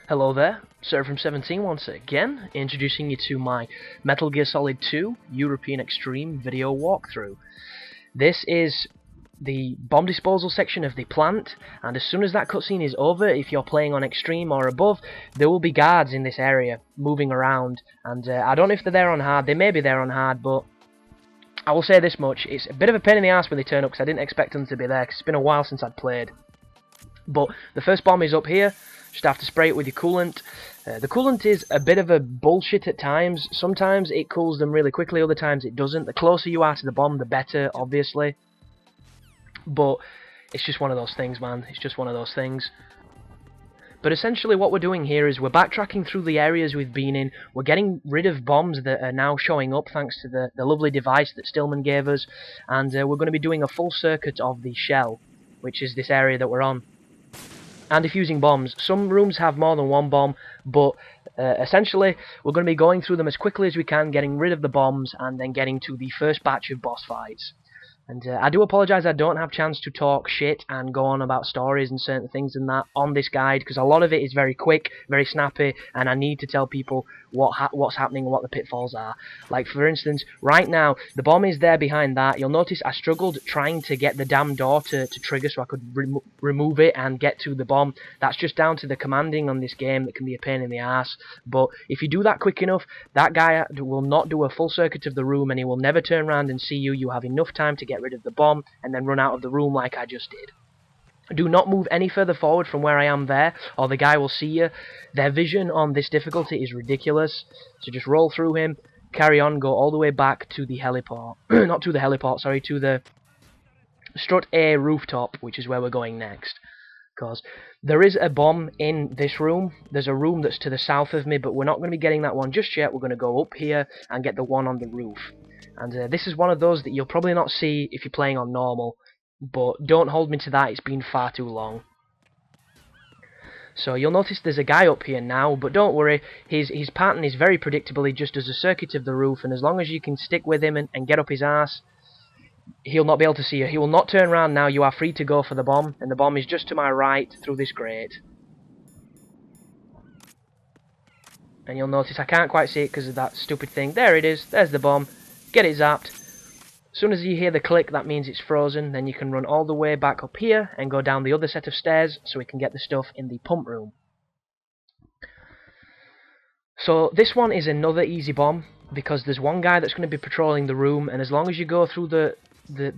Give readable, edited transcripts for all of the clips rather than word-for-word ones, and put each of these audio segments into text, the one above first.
Hello there, Sir from 17 once again, introducing you to my Metal Gear Solid 2 European Extreme video walkthrough. This is the bomb disposal section of the plant, and as soon as that cutscene is over, if you're playing on Extreme or above, there will be guards in this area moving around, and I don't know if they're there on hard. They may be there on hard, but I will say this much: it's a bit of a pain in the ass when they turn up, because I didn't expect them to be there, because it's been a while since I'd played. But the first bomb is up here. Just have to spray it with your coolant. The coolant is a bit of a bullshit at times. Sometimes it cools them really quickly, other times it doesn't. The closer you are to the bomb, the better, obviously. But it's just one of those things, man. It's just one of those things. But essentially what we're doing here is we're backtracking through the areas we've been in. We're getting rid of bombs that are now showing up thanks to the lovely device that Stillman gave us. And we're going to be doing a full circuit of the shell, which is this area that we're on. And defusing bombs. Some rooms have more than one bomb, but essentially we're going to be going through them as quickly as we can, getting rid of the bombs, and then getting to the first batch of boss fights. And I do apologise I don't have chance to talk shit and go on about stories and certain things and that on this guide, because a lot of it is very quick, very snappy, and I need to tell people what's happening and what the pitfalls are. Like, for instance, right now, the bomb is there behind that. You'll notice I struggled trying to get the damn door to trigger so I could remove it and get to the bomb. That's just down to the commanding on this game that can be a pain in the ass. But if you do that quick enough, that guy will not do a full circuit of the room, and he will never turn around and see you. You have enough time to get rid of the bomb and then run out of the room like I just did. Do not move any further forward from where I am there, or the guy will see you. Their vision on this difficulty is ridiculous, so just roll through him, carry on, go all the way back to the heliport. Not to the heliport, sorry, to the Strut E rooftop, which is where we're going next. Because there is a bomb in this room. There's a room that's to the south of me, but we're not going to be getting that one just yet. We're going to go up here and get the one on the roof. And this is one of those that you'll probably not see if you're playing on normal. But don't hold me to that, it's been far too long. So you'll notice there's a guy up here now, but don't worry, his pattern is very predictable. He just does a circuit of the roof, and as long as you can stick with him and get up his ass, he'll not be able to see you. He will not turn around now. You are free to go for the bomb, and the bomb is just to my right through this grate. And you'll notice I can't quite see it because of that stupid thing. There it is, there's the bomb. Get it zapped. As soon as you hear the click, that means it's frozen. Then you can run all the way back up here and go down the other set of stairs so we can get the stuff in the pump room. So this one is another easy bomb because there's one guy that's going to be patrolling the room, and as long as you go through the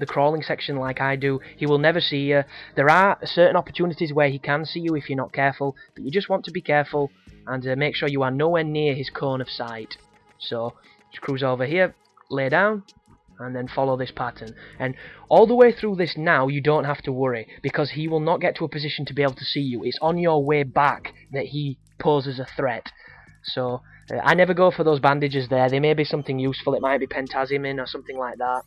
crawling section like I do, he will never see you. There are certain opportunities where he can see you if you're not careful, but you just want to be careful and make sure you are nowhere near his cone of sight. So just cruise over here, lay down, and then follow this pattern. And all the way through this now, you don't have to worry, because he will not get to a position to be able to see you. It's on your way back that he poses a threat. So I never go for those bandages there. They may be something useful. It might be pentazimin or something like that.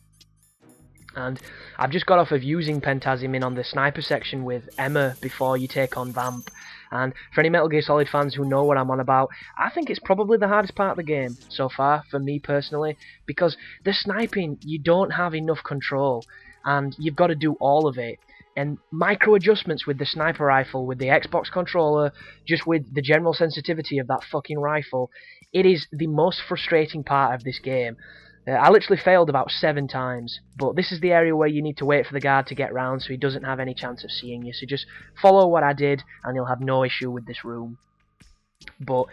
And I've just got off of using pentazimin on the sniper section with Emma before you take on Vamp. And for any Metal Gear Solid fans who know what I'm on about, I think it's probably the hardest part of the game so far, for me personally, because the sniping, you don't have enough control, and you've got to do all of it. And micro adjustments with the sniper rifle, with the Xbox controller, just with the general sensitivity of that fucking rifle, it is the most frustrating part of this game. I literally failed about 7 times, but this is the area where you need to wait for the guard to get round so he doesn't have any chance of seeing you. So just follow what I did and you'll have no issue with this room. But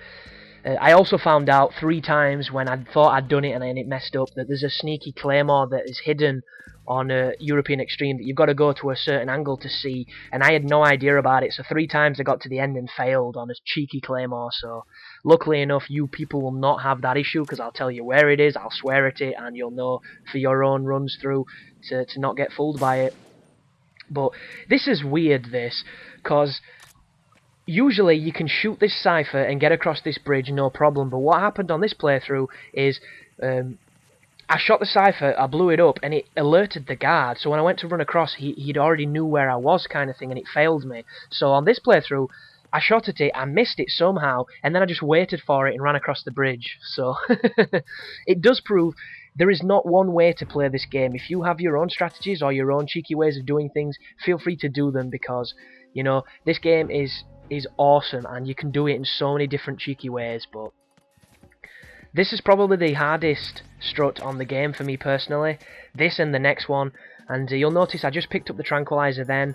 I also found out 3 times when I thought I'd done it and then it messed up that there's a sneaky claymore that is hidden on European Extreme that you've got to go to a certain angle to see, and I had no idea about it, so 3 times I got to the end and failed on a cheeky claymore. So luckily enough, you people will not have that issue, because I'll tell you where it is, I'll swear at it, and you'll know for your own runs through to not get fooled by it. But this is weird, this, because usually you can shoot this cipher and get across this bridge no problem, but what happened on this playthrough is I shot the cipher, I blew it up, and it alerted the guard, so when I went to run across, he'd already knew where I was, kind of thing, and it failed me. So on this playthrough, I shot at it, I missed it somehow, and then I just waited for it and ran across the bridge. So it does prove there is not one way to play this game. If you have your own strategies or your own cheeky ways of doing things, feel free to do them, because, you know, this game is is awesome, and you can do it in so many different cheeky ways, but this is probably the hardest strut on the game for me personally. This and the next one, and you'll notice I just picked up the tranquilizer then.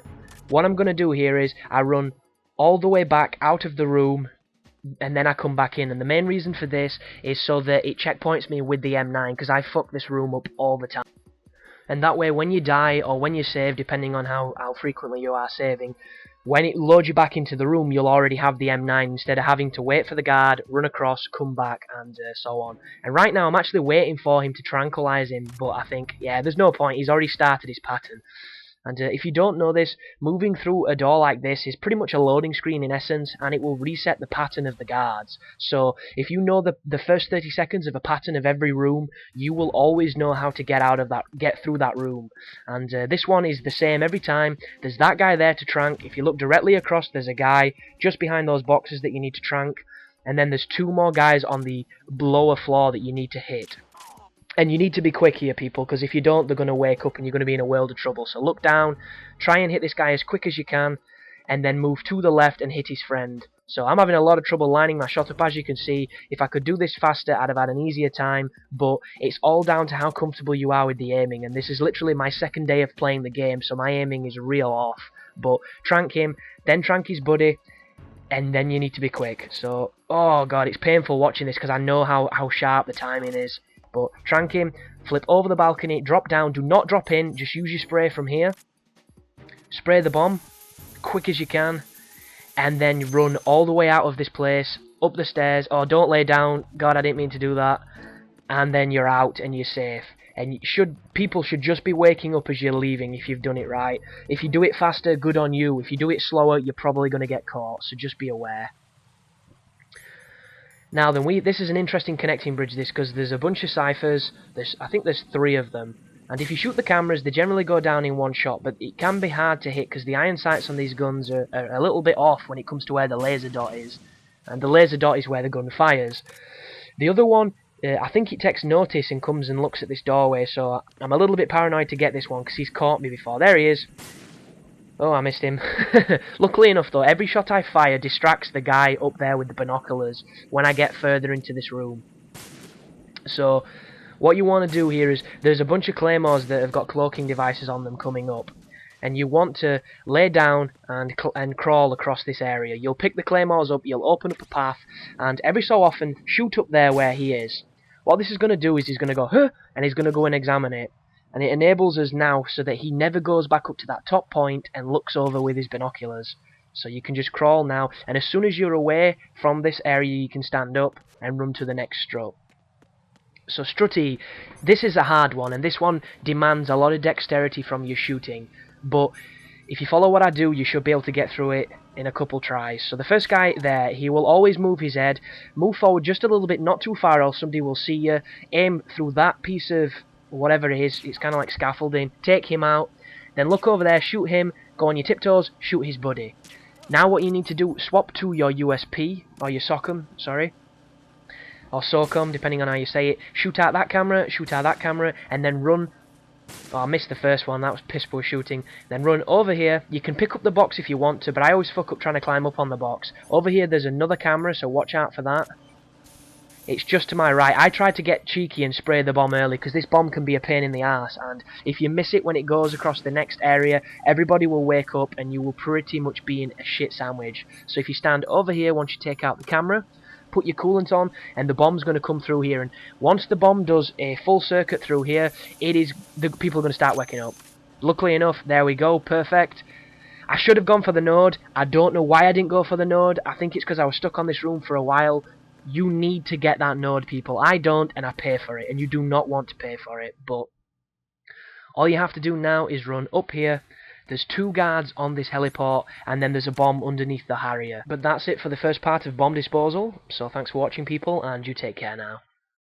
What I'm going to do here is I run all the way back out of the room, and then I come back in, and the main reason for this is so that it checkpoints me with the M9, because I fuck this room up all the time. And that way when you die, or when you save, depending on how frequently you are saving, when it loads you back into the room, you'll already have the M9 instead of having to wait for the guard, run across, come back, and so on. And right now I'm actually waiting for him to tranquilize him, but I think, yeah, there's no point, he's already started his pattern. And if you don't know this, moving through a door like this is pretty much a loading screen in essence, and it will reset the pattern of the guards. So if you know the first 30 seconds of a pattern of every room, you will always know how to get through that room. And this one is the same every time. There's that guy there to trank. If you look directly across, there's a guy just behind those boxes that you need to trank. And then there's 2 more guys on the lower floor that you need to hit. And you need to be quick here, people, because if you don't, they're going to wake up and you're going to be in a world of trouble. So look down, try and hit this guy as quick as you can, and then move to the left and hit his friend. So I'm having a lot of trouble lining my shot up, as you can see. If I could do this faster, I'd have had an easier time, but it's all down to how comfortable you are with the aiming, and this is literally my second day of playing the game, so my aiming is real off. But trank him, then trank his buddy, and then you need to be quick. So, oh god, it's painful watching this because I know how sharp the timing is. But trank him, flip over the balcony, drop down, do not drop in, just use your spray from here. Spray the bomb, quick as you can, and then run all the way out of this place, up the stairs. Oh, don't lay down, god, I didn't mean to do that. And then you're out and you're safe. And people should just be waking up as you're leaving if you've done it right. If you do it faster, good on you. If you do it slower, you're probably going to get caught, so just be aware. Now then, this is an interesting connecting bridge, this, because there's a bunch of ciphers. I think there's 3 of them. And if you shoot the cameras, they generally go down in one shot, but it can be hard to hit because the iron sights on these guns are a little bit off when it comes to where the laser dot is. And the laser dot is where the gun fires. The other one, I think it takes notice and comes and looks at this doorway, so I'm a little bit paranoid to get this one because he's caught me before. There he is. Oh, I missed him. Luckily enough, though, every shot I fire distracts the guy up there with the binoculars when I get further into this room. So, what you want to do here is, there's a bunch of claymores that have got cloaking devices on them coming up. And you want to lay down and crawl across this area. You'll pick the claymores up, you'll open up a path, and every so often, shoot up there where he is. What this is going to do is he's going to go, huh, and he's going to go and examine it. And it enables us now so that he never goes back up to that top point and looks over with his binoculars. So you can just crawl now, and as soon as you're away from this area you can stand up and run to the next strut. So Strut E, this is a hard one, and this one demands a lot of dexterity from your shooting. But if you follow what I do, you should be able to get through it in a couple tries. So the first guy there, he will always move his head, move forward just a little bit, not too far else somebody will see you, aim through that piece of whatever it is, it's kind of like scaffolding, take him out, then look over there, shoot him, go on your tiptoes, shoot his buddy. Now what you need to do, swap to your USP, or your SOCOM, sorry, or SOCOM, depending on how you say it, shoot out that camera, and then run. Oh, I missed the first one, that was piss poor shooting. Then run over here, you can pick up the box if you want to, but I always fuck up trying to climb up on the box. Over here there's another camera, so watch out for that. It's just to my right. I tried to get cheeky and spray the bomb early because this bomb can be a pain in the arse, and if you miss it when it goes across the next area, everybody will wake up and you will pretty much be in a shit sandwich. So if you stand over here once you take out the camera, put your coolant on, and the bomb's going to come through here, and once the bomb does a full circuit through here, the people are going to start waking up. Luckily enough, there we go, perfect. I should have gone for the node. I don't know why I didn't go for the node. I think it's because I was stuck on this room for a while. You need to get that node, people. I don't, and I pay for it, and you do not want to pay for it, but all you have to do now is run up here. There's 2 guards on this heliport, and then there's a bomb underneath the Harrier. But that's it for the first part of bomb disposal, so thanks for watching, people, and you take care now.